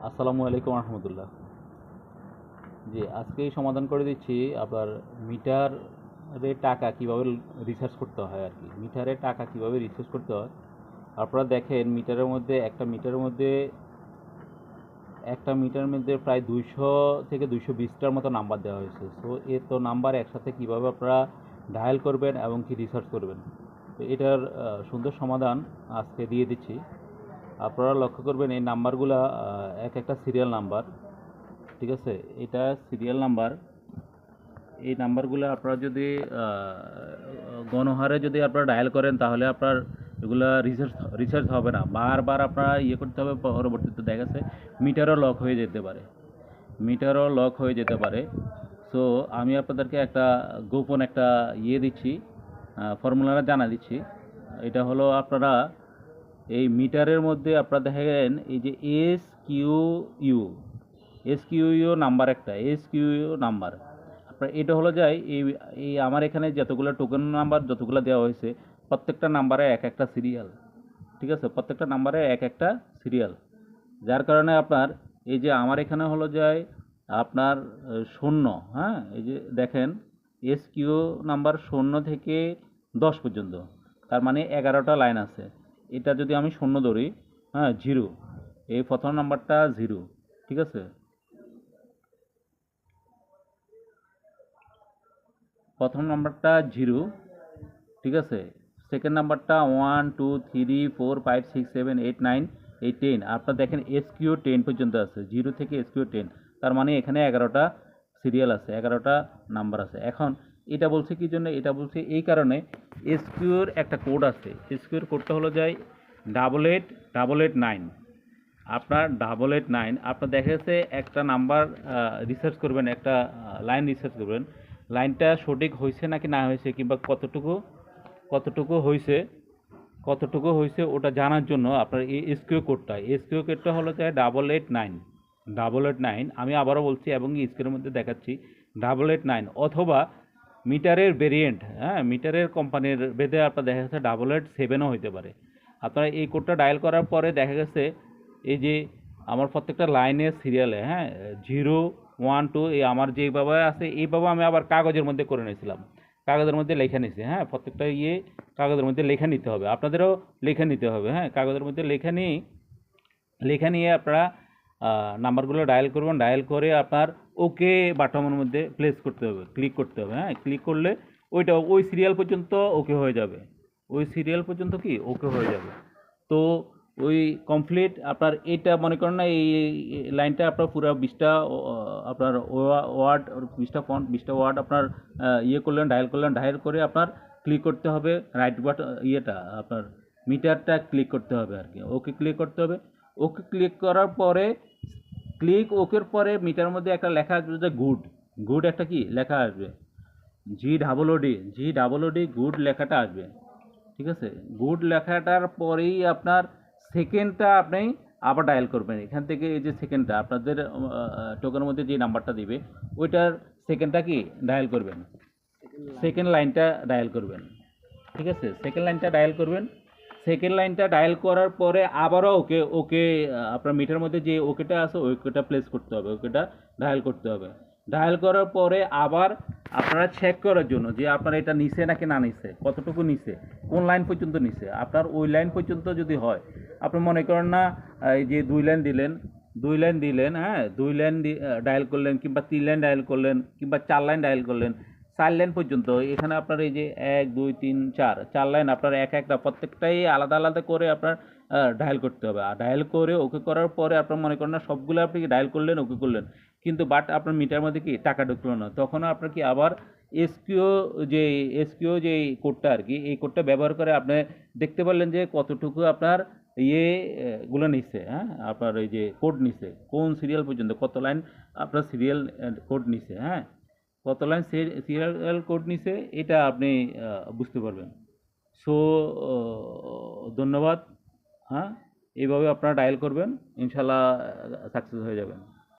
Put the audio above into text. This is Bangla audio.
আসসালামু আলাইকুম রহমতুল্লাহ। জি, আজকে সমাধান করে দিচ্ছি আপনার মিটারে টাকা কিভাবে রিচার্জ করতে হয় আর কি। মিটারে টাকা কিভাবে রিচার্জ করতে হয় আপনারা দেখেন, একটা মিটারের মধ্যে প্রায় 200 থেকে 220টার মতো নাম্বার দেওয়া হয়েছে। সো এত নাম্বার একসাথে কিভাবে আপনারা ডায়াল করবেন এবং কি রিচার্জ করবেন, তো এটার সুন্দর সমাধান আজকে দিয়ে দিচ্ছি। আপনারা লক্ষ্য করবেন এই নাম্বারগুলা এক একটা সিরিয়াল নাম্বার, ঠিক আছে? এটা সিরিয়াল নাম্বার। এই নাম্বারগুলো আপনারা যদি গণহারে যদি আপনারা ডায়াল করেন তাহলে আপনার এগুলা রিচার্জ হবে না, বারবার আপনারা করতে হবে। পরবর্তীতে দেখা গেছে মিটারও লক হয়ে যেতে পারে। সো আমি আপনাদেরকে একটা গোপন একটা দিচ্ছি, ফর্মুলাটা জানা দিচ্ছি। এটা হলো আপনারা এই মিটারের মধ্যে আপনারা দেখেন এই যে এস কিউ ইউ নাম্বার, একটা এস কিউ নাম্বার আপনার এটা হলো যায় এই এই আমার এখানে যতগুলো টোকেন নাম্বার যতগুলো দেওয়া হয়েছে প্রত্যেকটা নাম্বারে এক একটা সিরিয়াল, ঠিক আছে? প্রত্যেকটা নাম্বারে এক একটা সিরিয়াল, যার কারণে আপনার এই যে আমার এখানে হলো যায় আপনার শূন্য, হ্যাঁ, এই যে দেখেন এস কিউ নাম্বার 0 থেকে 10 পর্যন্ত, তার মানে 11টা লাইন আছে। এটা যদি আমি শূন্য ধরি, হ্যাঁ, জিরো, এই প্রথম নাম্বারটা জিরো, ঠিক আছে? প্রথম নাম্বারটা জিরো, ঠিক আছে? সেকেন্ড নাম্বারটা 1 2 3 4 5 6 7 8 9 এই 10। আপনার দেখেন এস কিউ 10 পর্যন্ত আছে, 0 থেকে এস কিউ 10, তার মানে এখানে 11টা সিরিয়াল আছে, 11টা নাম্বার আছে। এখন এটা বলছে কি জন্য? এটা বলছে এই কারণে, এসকিউর একটা কোড আছে। এসকিউর কোডটা হলো যায় 8889। আপনার 8889 আপনার দেখা যাচ্ছে একটা নাম্বার রিসার্চ করবেন, একটা লাইন রিসার্চ করবেন, লাইনটা সঠিক হয়েছে নাকি না হয়েছে, কিংবা কতটুকু হয়েছে ওটা জানার জন্য আপনার এই এসকিউ কোডটা হলো যে 8889। আমি আবারও বলছি এবং স্ক্রিনের মধ্যে দেখাচ্ছি 8889, অথবা মিটারের ভেরিয়েন্ট, হ্যাঁ, মিটারের কোম্পানির ভেদে আপনার দেখা যাচ্ছে 887ও হইতে পারে। আপনারা এই কোডটা ডায়াল করার পরে দেখা গেছে এই যে আমার প্রত্যেকটা লাইনের সিরিয়ালে, হ্যাঁ, 0 1 2 এই আমার যেভাবে আছে এইভাবে আমি আবার কাগজের মধ্যে করে নিয়েছিলাম, কাগজের মধ্যে লেখা নিয়েছি। হ্যাঁ, প্রত্যেকটা কাগজের মধ্যে লেখা নিতে হবে, আপনাদেরও লেখা নিতে হবে। হ্যাঁ, কাগজের মধ্যে লেখা নিয়ে আপনারা নাম্বারগুলো ডায়াল করবেন, ডায়াল করে আপনার ওকে বাটনের মধ্যে প্লেস করতে হবে, ক্লিক করতে হবে। হ্যাঁ, ক্লিক করলে ওই সিরিয়াল পর্যন্ত ওকে হয়ে যাবে, ওকে হয়ে যাবে। তো ওই কমপ্লিট আপনার এটা মনে করেন না, এই লাইনটা আপনার পুরো 20টা আপনার ওয়ার্ড, 20টা ফন্ট, 20টা ওয়ার্ড আপনার ডায়াল করে আপনার ক্লিক করতে হবে রাইট বাট, আপনার মিটারটা ক্লিক করতে হবে আর কি, ওকে ক্লিক করতে হবে। ওকে ক্লিক করার পরে, ওকের পরে মিটারের মধ্যে একটা লেখা আসবে যে গুড একটা কি লেখা আসবে, জি ডাবল ওডি গুড লেখাটা আসবে, ঠিক আছে? গুড লেখাটার পরেই আপনার সেকেন্ডটা আপনি আবার ডায়াল করবেন। এখান থেকে এই যে সেকেন্ডটা আপনাদের টোকেনের মধ্যে যে নাম্বারটা দিবে ওইটার সেকেন্ডটা কি ডায়াল করবেন, সেকেন্ড লাইনটা ডায়াল করবেন, ঠিক আছে? সেকেন্ড লাইনটা ডায়াল করার পরে আবারও ওকে আপনার মিটার মধ্যে যে ওকেটা আছে ওকেটা প্লেস করতে হবে, ওকেটা ডায়াল করতে হবে। ডায়াল করার পরে আবার আপনারা চেক করার জন্য যে আপনার এটা নিচে নাকি না নিচে, কতটুকু নিচে, কোন লাইন পর্যন্ত নিচে, আপনার ওই লাইন পর্যন্ত যদি হয়, আপনি মনে করেন না এই যে 2 লাইন দিলেন, হ্যাঁ, 2 লাইন ডায়াল করলেন, কিংবা 3 লাইন ডায়াল করলেন, কিংবা 4 লাইন ডায়াল করলেন, 4 লাইন পর্যন্ত এখানে আপনার এই যে 1 2 3 4 লাইন আপনার একটা প্রত্যেকটাই আলাদা আলাদা করে আপনার ডায়াল করতে হবে। আর ডায়াল করে ওকে করার পরে আপনার মনে করেন না সবগুলো আপনি ডায়াল করলেন, ওকে করলেন, কিন্তু বাট আপনার মিটার মধ্যে কি টাকা ঢুকলো না, তখন আপনার কি আবার এসকিউ যে কোডটা আর কি, এই কোডটা ব্যবহার করে আপনি দেখতে পারলেন যে কতটুকু আপনার গুলো নিচ্ছে, হ্যাঁ, আপনার এই যে কোড নিচ্ছে, কোন সিরিয়াল পর্যন্ত কত লাইন আপনার সিরিয়াল কোড নিচ্ছে, হ্যাঁ, কত লাইন সিরিয়াল কোড নিছে এটা আপনি বুঝতে পারবেন। সো ধন্যবাদ। হ্যাঁ, এইভাবে আপনারা ডায়াল করবেন, ইনশাল্লাহ সাকসেস হয়ে যাবেন।